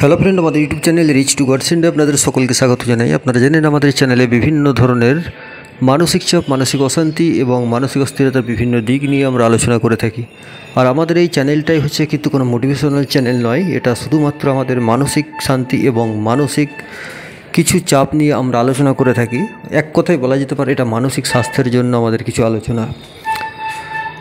Hello friend, আমাদের YouTube channel reach to gods India আপনাদের সকলকে স্বাগত জানাই। আপনারা জানেন আমাদের চ্যানেলে বিভিন্ন ধরনের মানসিক চাপ, মানসিক অশান্তি এবং মানসিক অস্থিরতার বিভিন্ন দিক নিয়ে আমরা আলোচনা করে থাকি। আর আমাদের এই চ্যানেলটাই হচ্ছে কিন্তু কোনো মোটিভেশনাল চ্যানেল নয়, এটা শুধুমাত্র আমাদের মানসিক শান্তি এবং মানসিক কিছু চাপ নিয়ে আমরা আলোচনা করে থাকি। এক কথায় বলা যেতে পারে এটা মানসিক স্বাস্থ্যের জন্য আমাদের কিছু আলোচনা।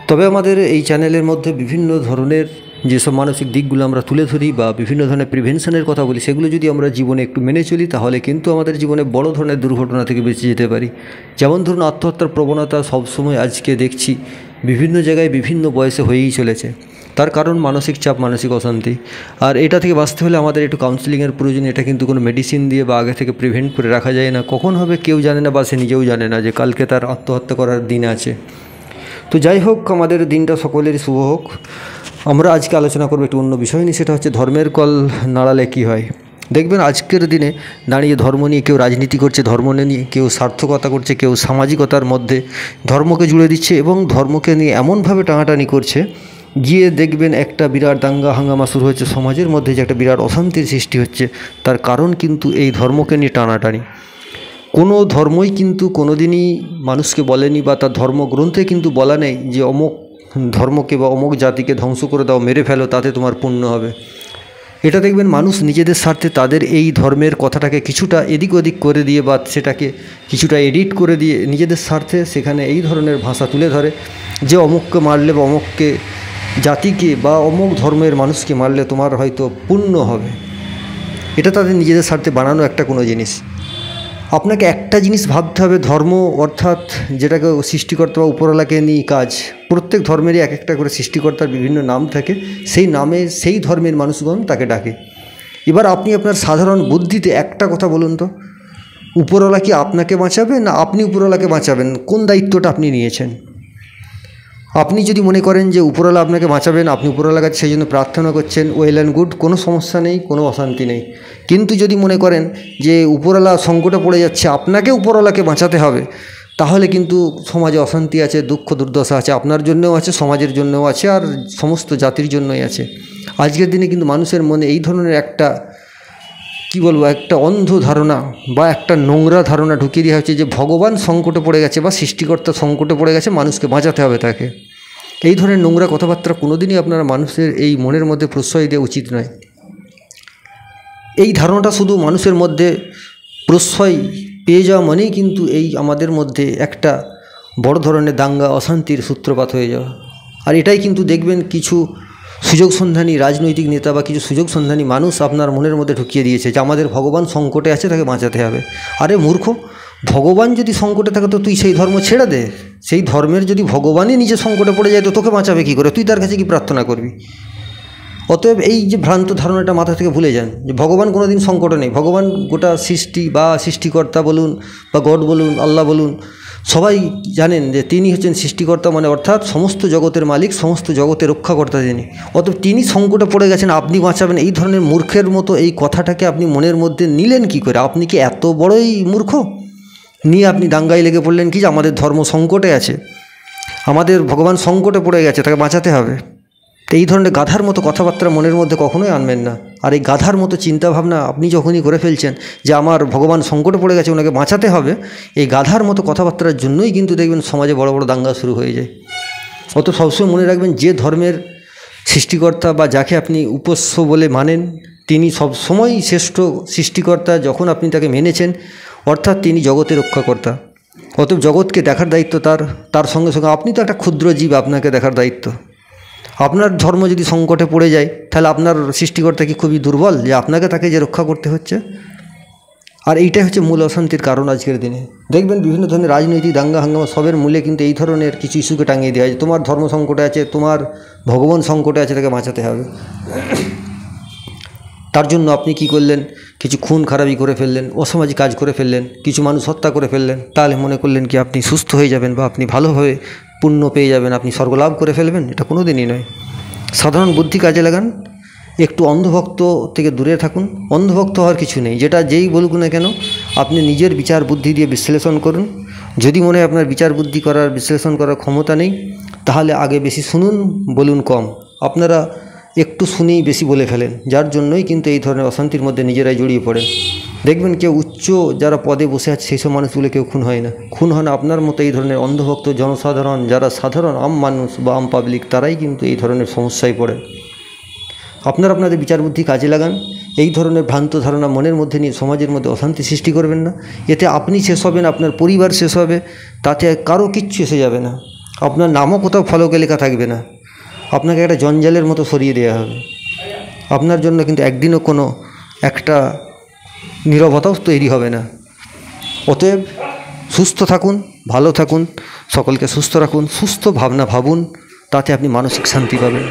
তবে আমাদের এই চ্যানেলের মধ্যে বিভিন্ন ধরনের যেসব মানসিক দিকগুলো আমরা তুলে ধরি বা বিভিন্ন ধরনের প্রিভেনশনের কথা বলি, সেগুলো যদি আমরা জীবনে একটু মেনে চলি তাহলে কিন্তু আমাদের জীবনে বড় ধরনের দুর্ঘটনা থেকে বেঁচে যেতে পারি। যেমন ধরুন, আত্মহত্যার প্রবণতা সবসময় আজকে দেখছি বিভিন্ন জায়গায় বিভিন্ন বয়সে হয়েই চলেছে। তার কারণ মানসিক চাপ, মানসিক অশান্তি। আর এটা থেকে বাঁচতে হলে আমাদের একটু কাউন্সেলিংয়ের প্রয়োজন। এটা কিন্তু কোনো মেডিসিন দিয়ে বা আগে থেকে প্রিভেন্ট করে রাখা যায় না। কখন হবে কেউ জানে না, বা সে নিজেও জানে না যে কালকে তার আত্মহত্যা করার দিন আছে। তো যাই হোক, আমাদের দিনটা সকলেরই শুভ হোক। আমরা আজকে আলোচনা করবো একটু অন্য বিষয় নিয়ে, সেটা হচ্ছে ধর্মের কল নাড়ালে কী হয়। দেখবেন আজকের দিনে দাঁড়িয়ে ধর্ম নিয়ে কেউ রাজনীতি করছে, ধর্ম নিয়ে কেউ সার্থকতা করছে, কেউ সামাজিকতার মধ্যে ধর্মকে জুড়ে দিচ্ছে এবং ধর্মকে নিয়ে এমনভাবে টানাটানি করছে, গিয়ে দেখবেন একটা বিরাট দাঙ্গা হাঙ্গামা শুরু হচ্ছে সমাজের মধ্যে, যে একটা বিরাট অশান্তির সৃষ্টি হচ্ছে। তার কারণ কিন্তু এই ধর্মকে নিয়ে টানাটানি। কোনো ধর্মই কিন্তু কোনো দিনই মানুষকে বলেনি বা তার ধর্মগ্রন্থে কিন্তু বলা নেই যে অমুক ধর্মকে বা অমুক জাতিকে ধ্বংস করে দাও, মেরে ফেলো, তাতে তোমার পুণ্য হবে। এটা দেখবেন মানুষ নিজেদের স্বার্থে তাদের এই ধর্মের কথাটাকে কিছুটা এদিক ওদিক করে দিয়ে বা সেটাকে কিছুটা এডিট করে দিয়ে নিজেদের স্বার্থে সেখানে এই ধরনের ভাষা তুলে ধরে যে অমুককে মারলে বা অমুককে জাতিকে বা অমুক ধর্মের মানুষকে মারলে তোমার হয়তো পুণ্য হবে। এটা তাদের নিজেদের স্বার্থে বানানো একটা কোনো জিনিস। আপনাকে একটা জিনিস ভাবতে হবে, ধর্ম অর্থাৎ যেটাকে সৃষ্টিকর্তা বা উপরওয়ালাকে নিয়ে কাজ। প্রত্যেক ধর্মেরই এক একটা করে সৃষ্টিকর্তার বিভিন্ন নাম থাকে, সেই নামে সেই ধর্মের মানুষগণ তাকে ডাকে। এবার আপনি আপনার সাধারণ বুদ্ধিতে একটা কথা বলুন তো, উপরওয়ালা কি আপনাকে বাঁচাবে না আপনি উপরওয়ালাকে বাঁচাবেন? কোন দায়িত্বটা আপনি নিয়েছেন? আপনি যদি মনে করেন যে উপরওয়ালা আপনাকে বাঁচাবেন, আপনি উপরওয়ালার কাছে সেই জন্য প্রার্থনা করছেন, ওয়েল অ্যান্ড গুড, কোনো সমস্যা নেই, কোনো অশান্তি নেই। কিন্তু যদি মনে করেন যে উপরওয়ালা সংকটে পড়ে যাচ্ছে, আপনাকে উপরওয়ালাকে বাঁচাতে হবে, তাহলে কিন্তু সমাজে অশান্তি আছে, দুঃখ দুর্দশা আছে, আপনার জন্যও আছে, সমাজের জন্যও আছে, আর সমস্ত জাতির জন্যই আছে। আজকের দিনে কিন্তু মানুষের মনে এই ধরনের একটা একটা অন্ধ ধারণা বা একটা নোংরা ধারণা ঢুকিয়ে দেওয়া হচ্ছে যে ভগবান সংকটে পড়ে গেছে বা সৃষ্টিকর্তা সংকটে পড়ে গেছে, মানুষকে বাঁচাতে হবে তাকে। এই ধরনের নোংরা কথাবার্তা কোনোদিনই আপনারা মানুষের এই মনের মধ্যে প্রশ্রয় দেওয়া উচিত নয়। এই ধারণাটা শুধু মানুষের মধ্যে প্রশ্রয় পেয়ে যাওয়া মানেই কিন্তু এই আমাদের মধ্যে একটা বড় ধরনের দাঙ্গা অশান্তির সূত্রপাত হয়ে যাওয়া। আর এটাই কিন্তু দেখবেন কিছু সুযোগ সন্ধানী রাজনৈতিক নেতা বা কিছু সুযোগ সন্ধানী মানুষ আপনার মনের মধ্যে ঢুকিয়ে দিয়েছে যে আমাদের ভগবান সংকটে আছে, তাকে বাঁচাতে হবে। আরে মূর্খ, ভগবান যদি সংকটে থাকে তো তুই সেই ধর্ম ছেড়ে দে। সেই ধর্মের যদি ভগবানই নিজে সংকটে পড়ে যায় তো তোকে বাঁচাবে কী করে? তুই তার কাছে কি প্রার্থনা করবি? অতএব এই যে ভ্রান্ত ধারণাটা মাথা থেকে ভুলে যান যে ভগবান কোনো দিন সংকটে নেই। ভগবান গোটা সৃষ্টি বা সৃষ্টিকর্তা বলুন বা গড বলুন, আল্লাহ বলুন, সবাই জানেন যে তিনি হচ্ছেন সৃষ্টিকর্তা, মানে অর্থাৎ সমস্ত জগতের মালিক, সমস্ত জগতের রক্ষাকর্তা তিনি। অতএব তিনি সংকটে পড়ে গেছেন, আপনি বাঁচাবেন, এই ধরনের মূর্খের মতো এই কথাটাকে আপনি মনের মধ্যে নিলেন কি করে? আপনি কি এত বড়ই মূর্খ? নিয়ে আপনি দাঙ্গায় লেগে পড়লেন কি যে আমাদের ধর্ম সংকটে আছে, আমাদের ভগবান সংকটে পড়ে গেছে, তাকে বাঁচাতে হবে। এই ধরনের গাধার মতো কথাবার্তা মনের মধ্যে কখনোই আনবেন না। আর এই গাধার মতো চিন্তাভাবনা আপনি যখনই করে ফেলছেন যে আমার ভগবান সংকটে পড়ে গেছে, ওনাকে বাঁচাতে হবে, এই গাধার মতো কথাবার্তার জন্যই কিন্তু দেখবেন সমাজে বড় বড় দাঙ্গা শুরু হয়ে যায়। অত সবসময় মনে রাখবেন, যে ধর্মের সৃষ্টিকর্তা বা যাকে আপনি উপাস্য বলে মানেন, তিনি সবসময়ই শ্রেষ্ঠ সৃষ্টিকর্তা। যখন আপনি তাকে মেনেছেন, অর্থাৎ তিনি জগতের রক্ষাকর্তা। অতএব জগৎকে দেখার দায়িত্ব তার সঙ্গে সঙ্গে আপনি তো একটা ক্ষুদ্র জীব, আপনাকে দেখার দায়িত্ব। আপনার ধর্ম যদি সংকটে পড়ে যায় তাহলে আপনার সৃষ্টিকর্তা কি খুবই দুর্বল যে আপনাকে তাকে যে রক্ষা করতে হচ্ছে? আর এইটাই হচ্ছে মূল অশান্তির কারণ আজকের দিনে। দেখবেন বিভিন্ন ধরনের রাজনৈতিক দাঙ্গা হাঙ্গামা সবের মূলে কিন্তু এই ধরনের কিছু ইস্যুকে টাঙিয়ে দেওয়া হয়। তোমার ধর্ম সংকটে আছে, তোমার ভগবান সংকটে আছে, তাকে বাঁচাতে হবে। তার জন্য আপনি কি করলেন? কিছু খুন খারাপি করে ফেললেন, অসামাজিক কাজ করে ফেললেন, কিছু মানুষ হত্যা করে ফেললেন। তাহলে মনে করলেন কি আপনি সুস্থ হয়ে যাবেন বা আপনি ভালোভাবে পুণ্য পেয়ে যাবেন, আপনি স্বর্গলাভ করে ফেলবেন? এটা কোনো দিনই নয়। সাধারণ বুদ্ধি কাজে লাগান, একটু অন্ধভক্ত থেকে দূরে থাকুন। অন্ধভক্ত হওয়ার কিছু নেই, যেটা যেই বলুক না কেন আপনি নিজের বিচার বুদ্ধি দিয়ে বিশ্লেষণ করুন। যদি মনে হয় আপনার বিচার বুদ্ধি করার, বিশ্লেষণ করার ক্ষমতা নেই, তাহলে আগে বেশি শুনুন, বলুন কম। আপনারা একটু শুনেই বেশি বলে ফেলেন, যার জন্যই কিন্তু এই ধরনের অশান্তির মধ্যে নিজেরাই জড়িয়ে পড়েন। দেখবেন কেউ উচ্চ যারা পদে বসে আছে সেই সব মানুষগুলো কেউ খুন হয় না। খুন হয় না আপনার মতো এই ধরনের অন্ধভক্ত জনসাধারণ, যারা সাধারণ আম মানুষ বা আম পাবলিক, তারাই কিন্তু এই ধরনের সমস্যায় পড়েন। আপনারা আপনাদের বিচার বুদ্ধি কাজে লাগান। এই ধরনের ভ্রান্ত ধারণা মনের মধ্যে নিয়ে সমাজের মধ্যে অশান্তি সৃষ্টি করবেন না। এতে আপনি শেষ হবেন, আপনার পরিবার শেষ হবে, তাতে কারো কিচ্ছু এসে যাবে না। আপনার নামও কোথাও ফলকে লেখা থাকবে না, আপনাকে একটা জঞ্জালের মতো সরিয়ে দেওয়া হবে। আপনার জন্য কিন্তু একদিনও কোনো একটা নীরবতাও তৈরি হবে না। অতএব সুস্থ থাকুন, ভালো থাকুন, সকলকে সুস্থ রাখুন, সুস্থ ভাবনা ভাবুন, তাতে আপনি মানসিক শান্তি পাবেন।